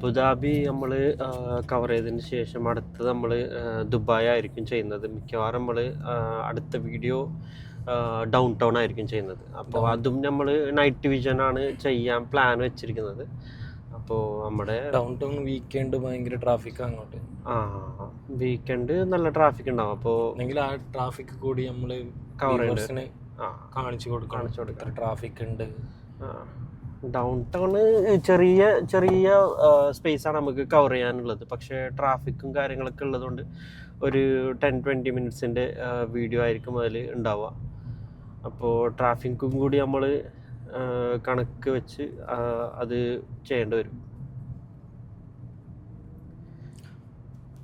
Abu Dhabi നമ്മൾ cover ചെയ്തതിന് ശേഷം അടുത്തത് നമ്മൾ ദുബായ് ആയിരിക്കും ചെയ്യുന്നത്. മിക്കവാറും നമ്മൾ അടുത്ത വീഡിയോ ഡൗൺ ടൗൺ ആയിരിക്കും ചെയ്യുന്നത്. അപ്പോൾ അതും നമ്മൾ നൈറ്റ് വിഷനാണ് ചെയ്യാൻ പ്ലാൻ വെച്ചിരിക്കുന്നത്. അപ്പോൾ നമ്മുടെ ഡൗൺ ടൗൺ വീക്കെൻഡ് ഭയങ്കര ട്രാഫിക് അങ്ങോട്ട്. വീക്കെൻഡ് നല്ല ട്രാഫിക് ഉണ്ടാവും. അപ്പോൾ ആ ട്രാഫിക് കൂടി നമ്മൾ കവർ കാണിച്ചു കൊടുക്കണം. ട്രാഫിക് ഉണ്ട്. ഡൗൺ ടൗണ് ചെറിയ ചെറിയ സ്പേസാണ് നമുക്ക് കവർ ചെയ്യാനുള്ളത്. പക്ഷേ ട്രാഫിക്കും കാര്യങ്ങളൊക്കെ ഉള്ളതുകൊണ്ട് ഒരു 10-20 മിനിറ്റ്സിൻ്റെ വീഡിയോ ആയിരിക്കും അതിൽ ഉണ്ടാവുക. അപ്പോൾ ട്രാഫിക്കും കൂടി നമ്മൾ കണക്ക് വെച്ച് അത് ചെയ്യേണ്ടി വരും.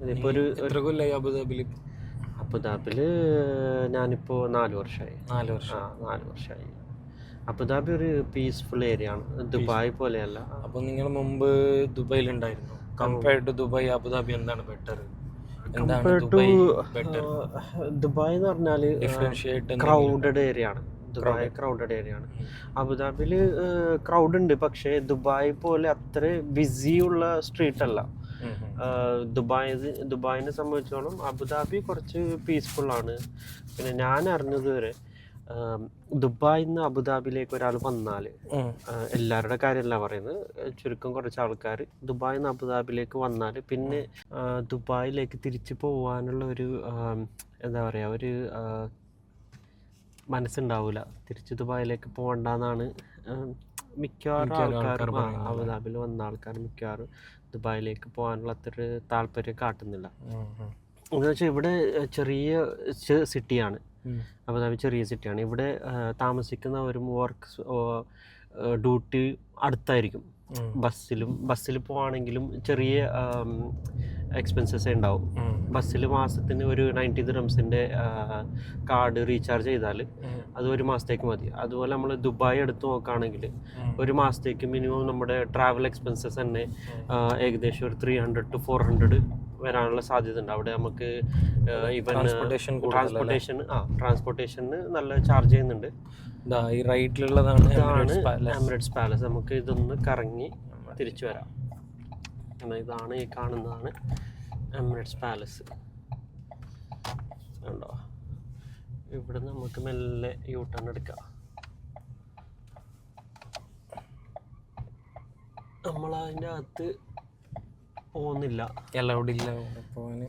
ഇതിപ്പോൾ ഒരു കൊല്ലമായി അബുദാബിയിൽ ഞാനിപ്പോൾ 4 വർഷമായി. 4 വർഷമായി. അബുദാബി ഒരു പീസ്ഫുൾ ഏരിയ ആണ്, ദുബായ് പോലെയല്ല. അപ്പോൾ നിങ്ങൾ മുമ്പ് ദുബായിലുണ്ടായിരുന്നു. കമ്പയർഡ് ടു ദുബായ്, അബുദാബി എന്താണ് ബെറ്റർ? ദുബായ് എന്ന് പറഞ്ഞാൽ ക്രൗഡഡ് ഏരിയ ആണ്. ദുബായ് ക്രൗഡഡ് ഏരിയ ആണ്. അബുദാബിയിൽ ക്രൗഡ് ഉണ്ട്, പക്ഷേ ദുബായ് പോലെ അത്ര ബിസിയുള്ള സ്ട്രീറ്റ് അല്ല. ദുബായിനെ സംബന്ധിച്ചോളം അബുദാബി കുറച്ച് പീസ്ഫുള്ളാണ്. പിന്നെ ഞാൻ അറിഞ്ഞത് വരെ ദുബായിൽ നിന്ന് അബുദാബിയിലേക്ക് ഒരാൾ വന്നാൽ, എല്ലാവരുടെ കാര്യമല്ല പറയുന്നത്, ചുരുക്കം കുറച്ച് ആൾക്കാർ ദുബായിൽ നിന്ന് അബുദാബിയിലേക്ക് വന്നാൽ പിന്നെ ദുബായിലേക്ക് തിരിച്ചു പോകാനുള്ള ഒരു എന്താ പറയുക, ഒരു മനസ്സുണ്ടാവില്ല. തിരിച്ച് ദുബായിലേക്ക് പോകണ്ടെന്നാണ് മിക്കവാറും ആൾക്കാരും, അബുദാബിയിൽ വന്ന ആൾക്കാർ മിക്കവാറും ദുബായിലേക്ക് പോകാനുള്ള അത്ര താല്പര്യം കാട്ടുന്നില്ല. എന്ന് വെച്ചാൽ ഇവിടെ ചെറിയ സിറ്റിയാണ്, അബുദാബി ചെറിയ സിറ്റിയാണ്. ഇവിടെ താമസിക്കുന്നവരും ഡ്യൂട്ടി അടുത്തായിരിക്കും. ബസ്സിൽ പോവാണെങ്കിലും ചെറിയ എക്സ്പെൻസസ് ഉണ്ടാവും. ബസ്സിൽ മാസത്തിന് ഒരു 90 ദിർഹംസിൻ്റെ കാർഡ് റീചാർജ് ചെയ്താൽ അത് ഒരു മാസത്തേക്ക് മതി. അതുപോലെ നമ്മൾ ദുബായ് എടുത്ത് നോക്കുകയാണെങ്കിൽ ഒരു മാസത്തേക്ക് മിനിമം നമ്മുടെ ട്രാവൽ എക്സ്പെൻസസ് തന്നെ ഏകദേശം ഒരു 300 to 400 വരാനുള്ള സാധ്യത ഉണ്ട്. അവിടെ നമുക്ക് ഈവൻ ട്രാൻസ്പോർട്ടേഷന് നല്ല ചാർജ് ചെയ്യുന്നുണ്ട്. ഈ റൈറ്റിലുള്ളതാണ് എമിറേറ്റ്സ് പാലസ്. നമുക്ക് ഇതൊന്ന് കറങ്ങി തിരിച്ചു വരാം. ഇതാണ് ഈ കാണുന്നതാണ് എമിറേറ്റ്സ് പാലസ്. കണ്ടോ, ഇവിടെ നമുക്ക് മെല്ലെ യൂ ടേൺ എടുക്കാം. നമ്മൾ അതിൻ്റെ അകത്ത് പോകുന്നില്ല, അലൗഡില്ല പോകാൻ.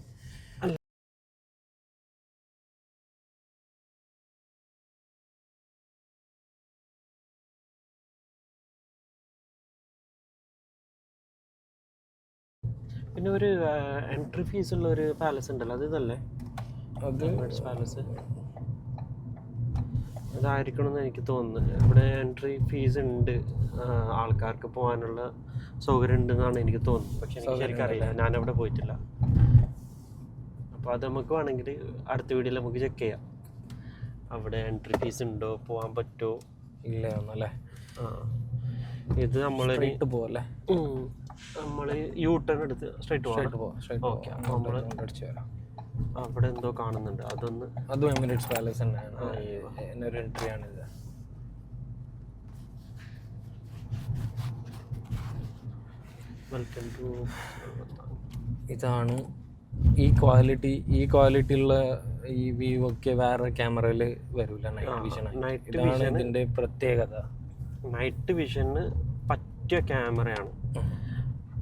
പിന്നെ ഒരു എൻട്രി ഫീസ് ഉള്ള ഒരു പാലസ് ഉണ്ടല്ലോ, അത് ഇതല്ലേ? അത് പാലസ് അതായിരിക്കണം എന്ന് എനിക്ക് തോന്നുന്നത്. ഇവിടെ എൻട്രി ഫീസ് ഉണ്ട്, ആൾക്കാർക്ക് പോകാനുള്ള സൗകര്യം ഉണ്ടെന്നാണ് എനിക്ക് തോന്നുന്നത്. പക്ഷെ എനിക്ക് ശരിക്കും അറിയില്ല, ഞാനവിടെ പോയിട്ടില്ല. അപ്പോൾ അത് നമുക്ക് വേണമെങ്കിൽ അടുത്ത വീഡിയോയിൽ നമുക്ക് ചെക്ക് ചെയ്യാം, അവിടെ എൻട്രി ഫീസ് ഉണ്ടോ, പോകാൻ പറ്റുമോ ഇല്ല എന്നല്ലേ. ഇത് നമ്മൾ പോവല്ലേ, നമ്മൾ യൂ ടേൺ എടുത്ത് സ്ട്രൈറ്റ് പോകാം. ഓക്കെ, നമ്മൾ അവിടെ എന്തോ കാണുന്നുണ്ട്, അതും എമിറേറ്റ്സ് പാലസ് തന്നെയാണ്. എന്നൊരു എൻട്രി ആണിത്. Welcome to. ഇതാണ് ഈ ക്വാളിറ്റിയുള്ള ഈ വ്യൂ ഒക്കെ വേറെ ക്യാമറയിൽ വരില്ല. നൈറ്റ് വിഷൻ ഇതിൻ്റെ പ്രത്യേകത. നൈറ്റ് വിഷന് പറ്റിയ ക്യാമറയാണ്.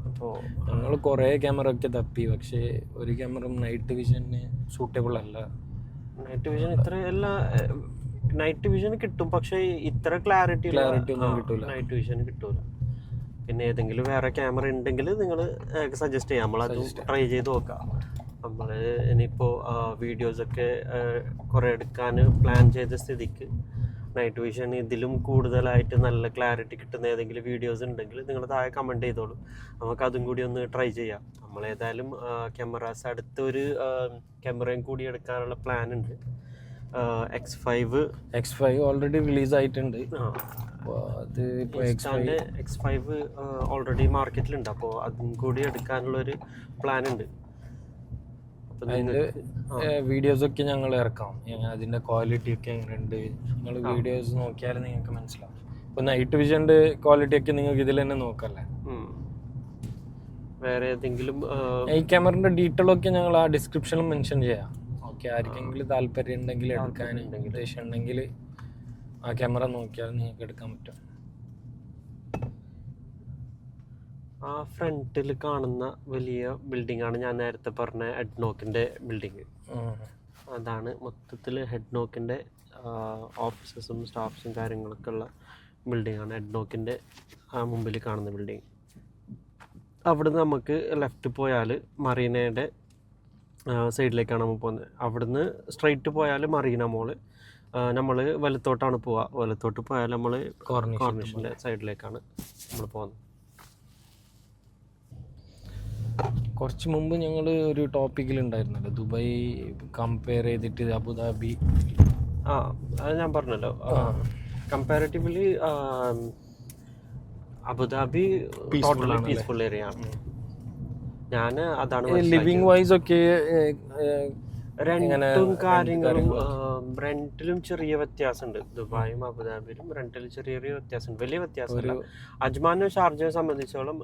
അപ്പോൾ ഞങ്ങൾ കുറേ ക്യാമറ ഒക്കെ തപ്പി, പക്ഷേ ഒരു ക്യാമറ നൈറ്റ് വിഷന് സൂട്ടബിൾ അല്ല. നൈറ്റ് വിഷൻ ഇത്ര നൈറ്റ് വിഷൻ കിട്ടും, പക്ഷേ ഇത്ര ക്ലാരിറ്റി ഒന്നും കിട്ടൂല. നൈറ്റ് വിഷൻ കിട്ടൂല. പിന്നെ ഏതെങ്കിലും വേറെ ക്യാമറ ഉണ്ടെങ്കിൽ നിങ്ങൾ സജസ്റ്റ് ചെയ്യാം, നമ്മളത് ട്രൈ ചെയ്ത് നോക്കാം. നമ്മൾ ഇനിയിപ്പോൾ വീഡിയോസൊക്കെ കുറേ എടുക്കാൻ പ്ലാൻ ചെയ്ത സ്ഥിതിക്ക് നൈറ്റ് വിഷൻ ഇതിലും കൂടുതലായിട്ട് നല്ല ക്ലാരിറ്റി കിട്ടുന്ന ഏതെങ്കിലും വീഡിയോസ് ഉണ്ടെങ്കിൽ നിങ്ങൾ താഴെ കമൻറ്റ് ചെയ്തോളൂ, നമുക്ക് അതും കൂടി ഒന്ന് ട്രൈ ചെയ്യാം. നമ്മളേതായാലും ക്യാമറാസ് അടുത്തൊരു ക്യാമറയും കൂടി എടുക്കാനുള്ള പ്ലാൻ ഉണ്ട്. X5 ഓൾറെഡി റിലീസ് ആയിട്ടുണ്ട്. അത് ഇപ്പോൾ X5 ഓൾറെഡി മാർക്കറ്റിലുണ്ട്. അപ്പോൾ അതും കൂടി എടുക്കാനുള്ളൊരു പ്ലാൻ ഉണ്ട്. അതിൻ്റെ വീഡിയോസൊക്കെ ഞങ്ങൾ ഇറക്കാം. അതിൻ്റെ ക്വാളിറ്റി ഒക്കെ എങ്ങനെയുണ്ട് നിങ്ങൾ വീഡിയോസ് നോക്കിയാൽ നിങ്ങൾക്ക് മനസ്സിലാവും. ഇപ്പോൾ നൈറ്റ് വിഷൻ്റെ ക്വാളിറ്റി ഒക്കെ നിങ്ങൾക്ക് ഇതിൽ തന്നെ നോക്കല്ലേ. വേറെ ഏതെങ്കിലും ഈ ക്യാമറയുടെ ഡീറ്റെയിൽ ഒക്കെ ഞങ്ങൾ ആ ഡിസ്ക്രിപ്ഷനിൽ മെൻഷൻ ചെയ്യാം. ഓക്കെ, ആർക്കെങ്കിലും താല്പര്യം ഉണ്ടെങ്കിൽ എടുക്കാൻ ഉദ്ദേശം ഉണ്ടെങ്കിൽ ആ ക്യാമറ നോക്കിയാൽ നിങ്ങൾക്ക് എടുക്കാൻ പറ്റും. ആ ഫ്രണ്ടിൽ കാണുന്ന വലിയ ബിൽഡിംഗ് ആണ് ഞാൻ നേരത്തെ പറഞ്ഞ ഹെഡ്നോക്കിൻ്റെ ബിൽഡിങ്. അതാണ് മൊത്തത്തിൽ ഹെഡ്നോക്കിൻ്റെ ഓഫീസസും സ്റ്റാഫ്സും കാര്യങ്ങളൊക്കെ ഉള്ള ബിൽഡിംഗ് ആണ് ഹെഡ്നോക്കിൻ്റെ മുമ്പിൽ കാണുന്ന ബിൽഡിംഗ്. അവിടുന്ന് നമുക്ക് ലെഫ്റ്റ് പോയാൽ മറീനയുടെ സൈഡിലേക്കാണ് നമ്മൾ പോകുന്നത്. അവിടുന്ന് സ്ട്രൈറ്റ് പോയാൽ മറീന മോള്, നമ്മൾ വലത്തോട്ടാണ് പോവുക. വലത്തോട്ട് പോയാൽ നമ്മൾ കോർണിഷിൻ്റെ സൈഡിലേക്കാണ് നമ്മൾ പോകുന്നത്. കുറച്ച് മുമ്പ് ഞങ്ങൾ ഒരു ടോപ്പിക്കിലുണ്ടായിരുന്നല്ലോ, ദുബായ് കമ്പയർ ചെയ്തിട്ട് അബുദാബി. അത് ഞാൻ പറഞ്ഞല്ലോ, comparatively Abu Dhabi totally peaceful area ആണ്. ഞാൻ അതാണ് ലിവിങ് വൈസ് ഒക്കെ റെന്റും കാര്യങ്ങളും. റെന്റിലും ചെറിയ വ്യത്യാസമുണ്ട്. ദുബായും അബുദാബിയിലും റെന്റിൽ ചെറിയ വ്യത്യാസമുണ്ട്, വലിയ വ്യത്യാസമില്ല. അജ്മാനും ഷാർജയെ സംബന്ധിച്ചോളം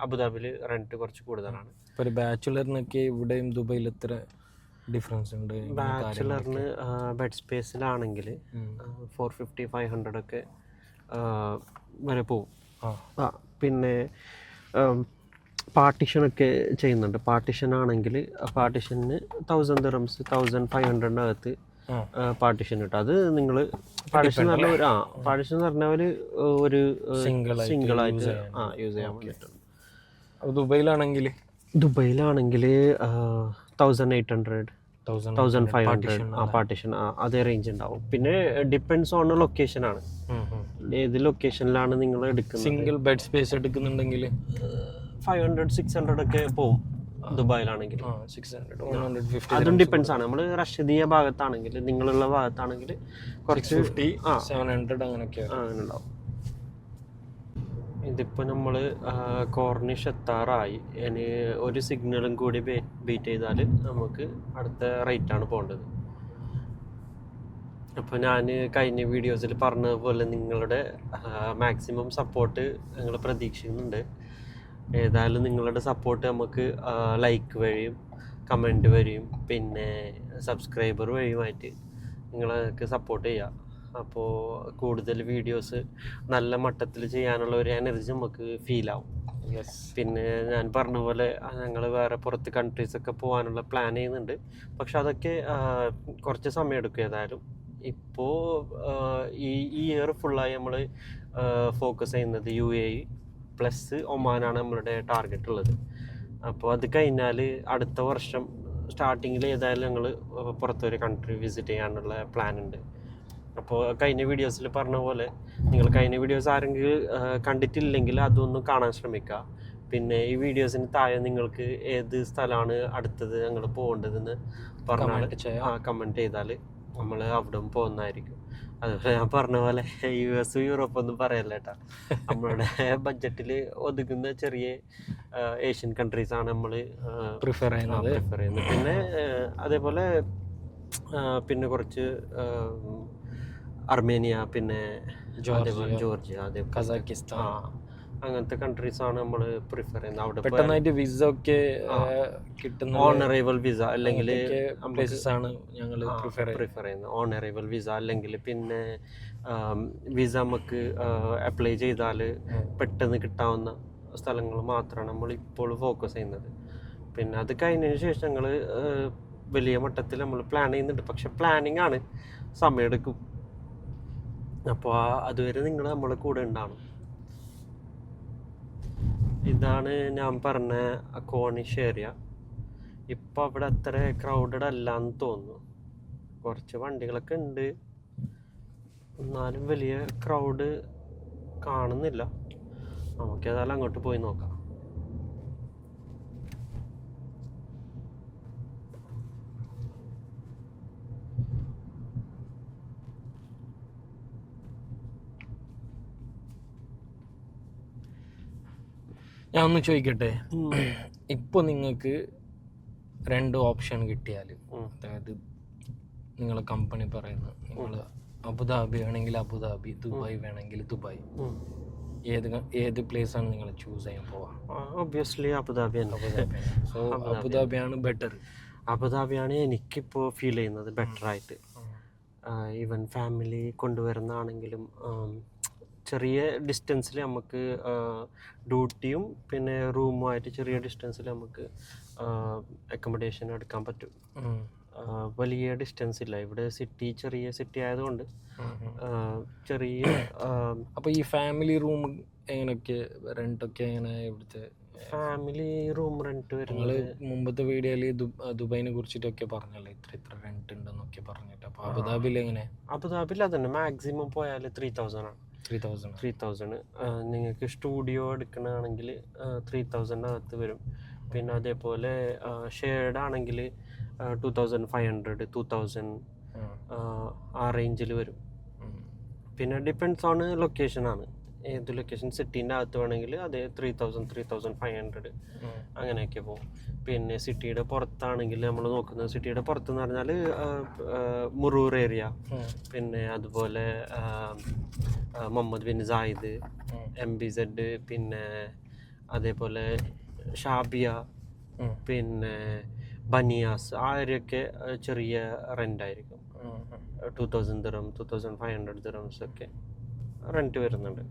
അബുദാബിയിൽ റെന്റ് കുറച്ച് കൂടുതലാണ്. ഒരു ബാച്ചുലറിനൊക്കെ ഇവിടെയും ദുബായിൽ എത്ര ഡിഫറൻസ് ഉണ്ട്? ബാച്ചുലറിന് ബെഡ് സ്പേസിലാണെങ്കിൽ 450-500 ഒക്കെ വരെ പോവും. പിന്നെ പാർട്ടീഷനൊക്കെ ചെയ്യുന്നുണ്ട്. പാർട്ടീഷൻ ആണെങ്കിൽ പാർട്ടീഷന് 1000 dirhams 1500-നകത്ത് പാർട്ടീഷൻ കിട്ടും. അത് നിങ്ങൾ പാർട്ടീഷൻ എന്ന് പറഞ്ഞാൽ പാർട്ടീഷൻ എന്ന് പറഞ്ഞാൽ ഒരു സിംഗിളായിട്ട് യൂസ് ചെയ്യാൻ വേണ്ടിയിട്ടുണ്ട്. ദുബൈയിലാണെങ്കിൽ 1800-1500 പാർട്ടീഷൻ അതേ റേഞ്ച് ഉണ്ടാവും. പിന്നെ ഡിപ്പെൻഡ്സ് ഓൺ ലൊക്കേഷനാണ്, ഏത് ലൊക്കേഷനിലാണ് നിങ്ങൾ എടുക്കുന്നത്. സിംഗിൾ ബെഡ് സ്പേസ് എടുക്കുന്നുണ്ടെങ്കിൽ 500-600 ഒക്കെ പോവും. ദുബായിലാണെങ്കിൽ 600-150 അതും ഡിപ്പെൻസ് ആണ്. നമ്മൾ റഷീദിയ ഭാഗത്താണെങ്കിൽ, നിങ്ങളുള്ള ഭാഗത്താണെങ്കിൽ കുറച്ച് 700 അങ്ങനെയൊക്കെ ഉണ്ടാവും. ഇതിപ്പോൾ നമ്മൾ കോർണിഷ് എത്താറായി. ഇനി ഒരു സിഗ്നലും കൂടി ബീറ്റ് ചെയ്താൽ നമുക്ക് അടുത്ത റൈറ്റാണ് പോകേണ്ടത്. അപ്പോൾ ഞാൻ കഴിഞ്ഞ വീഡിയോസിൽ പറഞ്ഞതുപോലെ നിങ്ങളുടെ മാക്സിമം സപ്പോർട്ട് ഞങ്ങൾ പ്രതീക്ഷിക്കുന്നുണ്ട്. ഏതായാലും നിങ്ങളുടെ സപ്പോർട്ട് നമുക്ക് ലൈക്ക് വഴിയും കമൻറ്റ് വഴിയും പിന്നെ സബ്സ്ക്രൈബർ വഴിയുമായിട്ട് നിങ്ങൾക്ക് സപ്പോർട്ട് ചെയ്യാം. അപ്പോൾ കൂടുതൽ വീഡിയോസ് നല്ല മട്ടത്തിൽ ചെയ്യാനുള്ള ഒരു എനർജി നമുക്ക് ഫീലാവും. പിന്നെ ഞാൻ പറഞ്ഞ പോലെ ഞങ്ങൾ വേറെ പുറത്ത് കൺട്രീസൊക്കെ പോകാനുള്ള പ്ലാൻ ചെയ്യുന്നുണ്ട്. പക്ഷെ അതൊക്കെ കുറച്ച് സമയം എടുക്കും. ഏതായാലും ഇപ്പോൾ ഈ ഇയർ ഫുള്ളായി നമ്മൾ ഫോക്കസ് ചെയ്യുന്നത് UAE പ്ലസ് ഒമാനാണ് നമ്മളുടെ ടാർഗറ്റ് ഉള്ളത്. അപ്പോൾ അത് കഴിഞ്ഞാൽ അടുത്ത വർഷം സ്റ്റാർട്ടിങ്ങിൽ ഏതായാലും ഞങ്ങൾ പുറത്തൊരു കൺട്രി വിസിറ്റ് ചെയ്യാനുള്ള പ്ലാൻ ഉണ്ട്. അപ്പോൾ കഴിഞ്ഞ വീഡിയോസിൽ പറഞ്ഞ പോലെ നിങ്ങൾ കഴിഞ്ഞ വീഡിയോസ് ആരെങ്കിലും കണ്ടിട്ടില്ലെങ്കിൽ അതൊന്ന് കാണാൻ ശ്രമിക്കുക. പിന്നെ ഈ വീഡിയോസിന് താഴെ നിങ്ങൾക്ക് ഏത് സ്ഥലമാണ് അടുത്തത് ഞങ്ങൾ പോകേണ്ടതെന്ന് പറഞ്ഞാൽ കമൻറ്റ് ചെയ്താൽ നമ്മൾ അവിടെ പോകുന്നതായിരിക്കും. അതുപോലെ ഞാൻ പറഞ്ഞ പോലെ US യൂറോപ്പൊന്നും പറയല്ല കേട്ടോ. നമ്മളുടെ ബഡ്ജറ്റിൽ ഒതുങ്ങുന്ന ചെറിയ ഏഷ്യൻ കൺട്രീസാണ് നമ്മൾ പ്രിഫർ ചെയ്യുന്നത്. പിന്നെ അതേപോലെ പിന്നെ കുറച്ച് അർമേനിയ, പിന്നെ ജോർജിയ, കസാക്കിസ്ഥാൻ അങ്ങനത്തെ കൺട്രീസാണ് നമ്മൾ പ്രിഫർ ചെയ്യുന്നത്. അവിടെ പെട്ടെന്നായിട്ട് വിസ ഒക്കെ കിട്ടുന്ന ഓണറേബിൾ വിസ അല്ലെങ്കിൽ ആണ് ഞങ്ങൾ പ്രിഫർ ചെയ്യുന്നത്. ഓണറേബിൾ വിസ അല്ലെങ്കിൽ പിന്നെ വിസ നമുക്ക് അപ്ലൈ ചെയ്താൽ പെട്ടെന്ന് കിട്ടാവുന്ന സ്ഥലങ്ങൾ മാത്രമാണ് നമ്മൾ ഇപ്പോൾ ഫോക്കസ് ചെയ്യുന്നത്. പിന്നെ അത് കഴിഞ്ഞതിന് ശേഷം ഞങ്ങൾ വലിയ മട്ടത്തിൽ നമ്മൾ പ്ലാൻ ചെയ്യുന്നുണ്ട്. പക്ഷെ പ്ലാനിങ് ആണ്, സമയമെടുക്കും. അപ്പോൾ അതുവരെ നിങ്ങൾ നമ്മളെ കൂടെ ഉണ്ടാവണം. ഇതാണ് ഞാൻ പറഞ്ഞ കോർണിഷ് ഏരിയ. ഇപ്പോൾ അവിടെ അത്ര ക്രൗഡഡ് അല്ലാന്ന് തോന്നുന്നു. കുറച്ച് വണ്ടികളൊക്കെ ഉണ്ട്, എന്നാലും വലിയ ക്രൗഡ് കാണുന്നില്ല. നമുക്ക് ഏതായാലും അങ്ങോട്ട് പോയി നോക്കാം. ഞാൻ ഒന്ന് ചോദിക്കട്ടെ, ഇപ്പോൾ നിങ്ങൾക്ക് 2 ഓപ്ഷൻ കിട്ടിയാൽ, അതായത് നിങ്ങളെ കമ്പനി പറയുന്നത് നിങ്ങൾ അബുദാബി വേണമെങ്കിൽ അബുദാബി, ദുബായ് വേണമെങ്കിൽ ദുബായ്, ഏത് പ്ലേസ് ആണ് നിങ്ങൾ ചൂസ് ചെയ്യാൻ പോവാ? ഒബ്വിയസ്ലി അബുദാബി തന്നെ. സോ അബുദാബിയാണ് ബെറ്റർ. അബുദാബിയാണ് എനിക്കിപ്പോൾ ഫീൽ ചെയ്യുന്നത് ബെറ്ററായിട്ട്. ഈവൻ ഫാമിലി കൊണ്ടുവരുന്നതാണെങ്കിലും ചെറിയ ഡിസ്റ്റൻസിൽ നമുക്ക് ഡ്യൂട്ടിയും പിന്നെ റൂമുമായിട്ട് ചെറിയ ഡിസ്റ്റൻസിൽ നമുക്ക് അക്കോമഡേഷൻ എടുക്കാൻ പറ്റും. വലിയ ഡിസ്റ്റൻസ് ഇല്ല ഇവിടെ. ചെറിയ സിറ്റി ആയതുകൊണ്ട് ചെറിയ. അപ്പോൾ ഈ ഫാമിലി റൂം എങ്ങനെയൊക്കെ റെൻ്റൊക്കെ എങ്ങനെ ഇവിടുത്തെ? ഫാമിലി റൂം റെൻറ്റ് വരുന്നത് മുമ്പത്തെ വീഡിയോയിൽ ദുബായിനെ കുറിച്ചിട്ടൊക്കെ പറഞ്ഞല്ലോ, ഇത്ര റെൻറ്റ് ഉണ്ടെന്നൊക്കെ പറഞ്ഞിട്ട്. അപ്പോൾ അബുദാബിയിൽ എങ്ങനെ? അബുദാബിയിൽ അതന്നെ മാക്സിമം പോയാൽ 3000 ആണ്. 3000 നിങ്ങൾക്ക് സ്റ്റുഡിയോ എടുക്കണമെങ്കിൽ 3000 അകത്ത് വരും. പിന്നെ അതേപോലെ ഷെയർഡ് ആണെങ്കിൽ 2500 2000 ആ റേഞ്ചിൽ വരും. പിന്നെ ഡിപ്പെൻഡ്സ് ഓൺ ലൊക്കേഷനാണ്. ഏത് ലൊക്കേഷൻ സിറ്റീൻ്റെ അകത്ത് വേണമെങ്കിൽ അതേ 3000 3500 അങ്ങനെയൊക്കെ പോകും. പിന്നെ സിറ്റിയുടെ പുറത്താണെങ്കിൽ നമ്മൾ നോക്കുന്നത്, സിറ്റിയുടെ പുറത്തെന്ന് പറഞ്ഞാൽ മുറൂർ ഏരിയ, പിന്നെ അതുപോലെ മുഹമ്മദ് ബിൻ സായിദ്, MBZ, പിന്നെ അതേപോലെ ഷാബിയ, പിന്നെ ബനിയാസ്, ആ ഏരിയയൊക്കെ ചെറിയ റെൻ്റായിരിക്കും. 2000 dirham 2500 dirhams ഒക്കെ റെൻറ്റ് വരുന്നുണ്ട്.